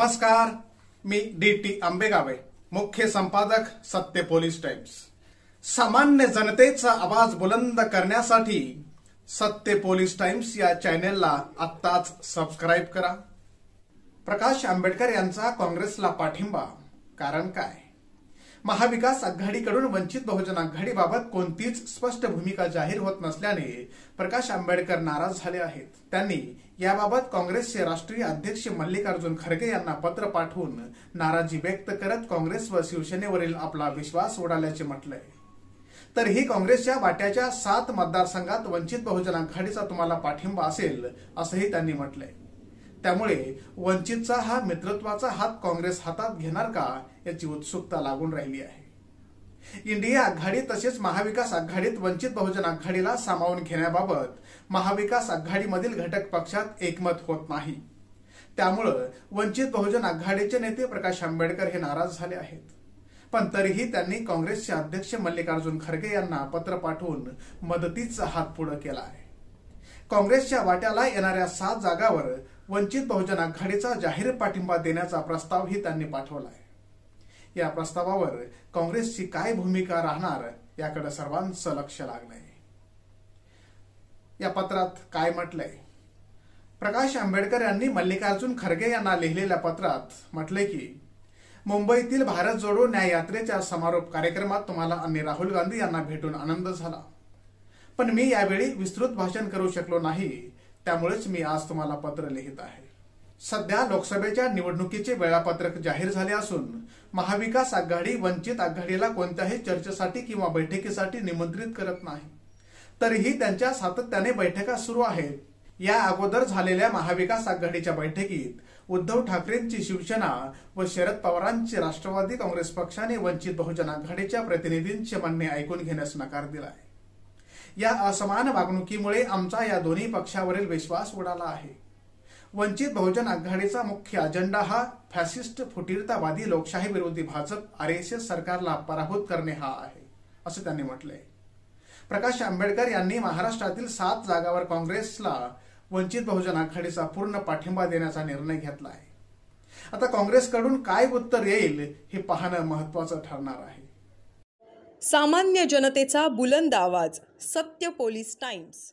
नमस्कार, मी डी.टी. आंबेगावे, मुख्य संपादक सत्य पोलीस टाइम्स। सामान्य जनतेचा आवाज बुलंद करण्यासाठी सत्य पोलीस टाइम्स या चॅनेलला आत्ताच सबस्क्राइब करा। प्रकाश आंबेडकर यांचा काँग्रेसला पाठिंबा, कारण काय? महाविकास आघाडीकडून वंचित बहुजन आघाडीबाबत कोणतीच स्पष्ट भूमिका जाहीर होत नसल्याने प्रकाश आंबेडकर नाराज झाले आहेत। त्यांनी याबाबत काँग्रेसचे राष्ट्रीय अध्यक्ष मल्लिकार्जुन खरगे यांना पत्र पाठवून नाराजी व्यक्त करत काँग्रेस व शिवसेनेवरील आपला विश्वास उडाल्याचे म्हटलंय। तरीही काँग्रेसच्या वाट्याच्या 7 मतदारसंघात वंचित बहुजन आघाडीचा तुम्हाला पाठिंबा असेल असंही त्यांनी म्हटलंय। त्यामुळे वंचितचा हा मित्रत्वाचा हात काँग्रेस हातात घेणार का याची उत्सुकता लागून राहिली आहे। इंडिया आघाडी तसेच महाविकास आघाडीत वंचित बहुजन आघाडीला सामावून घेण्याबाबत महाविकास आघाडीमधील घटक पक्षात एकमत होत नाही। त्यामुळे वंचित बहुजन आघाडीचे नेते प्रकाश आंबेडकर हे नाराज झाले आहेत। पण तरीही त्यांनी काँग्रेसचे अध्यक्ष मल्लिकार्जुन खरगे यांना पत्र पाठवून मदतीचा हात पुढे केला आहे। काँग्रेसच्या वाट्याला येणाऱ्या 7 जागांवर वंचित बहुजन आघाडीचा जाहीर पाठिंबा देण्याचा प्रस्तावही त्यांनी पाठवला आहे। या प्रस्तावावर काँग्रेसची काय भूमिका राहणार याकडे सर्वांचं लक्ष लागलंय। या पत्रात काय म्हटलंय? प्रकाश आंबेडकर यांनी मल्लिकार्जुन खरगे यांना लिहिलेल्या पत्रात म्हटले की, मुंबईतील भारत जोडो न्याय यात्रेच्या समारोप कार्यक्रमात तुम्हाला आणि राहुल गांधी यांना भेटून आनंद झाला, पण मी यावेळी विस्तृत भाषण करू शकलो नाही, त्यामुळेच मी आज तुम्हाला पत्र लिहित आहे। सध्या लोकसभेच्या निवडणुकीचे वेळापत्रक जाहीर झाले असून महाविकास आघाडी वंचित आघाडीला कोणत्याही चर्चेसाठी किंवा बैठकीसाठी निमंत्रित करत नाही। तरीही त्यांच्या सातत्याने बैठका सुरू आहेत। या अगोदर झालेल्या महाविकास आघाडीच्या बैठकीत उद्धव ठाकरेंची शिवसेना व शरद पवारांचे राष्ट्रवादी काँग्रेस पक्षाने वंचित बहुजन आघाडीच्या प्रतिनिधींचे म्हणणे ऐकून घेण्यास नकार दिलाय। या असमान वागणुकीमुळे आमचा या दोन्ही पक्षावरील विश्वास उडाला आहे। वंचित बहुजन आघाडीचा मुख्य अजेंडा हा फॅसिस्ट फुटीरतावादी लोकशाही विरोधी भाजप आरएसएस सरकारला पराभूत करणे हा आहे, असं त्यांनी म्हटलंय। प्रकाश आंबेडकर यांनी महाराष्ट्रातील 7 जागांवर काँग्रेसला वंचित बहुजन आघाडीचा पूर्ण पाठिंबा देण्याचा निर्णय घेतला आहे। आता काँग्रेसकडून काय उत्तर येईल हे पाहणं महत्त्वाचं ठरणार आहे। सामान्य जनतेचा बुलंद आवाज, सत्य पोलीस टाइम्स।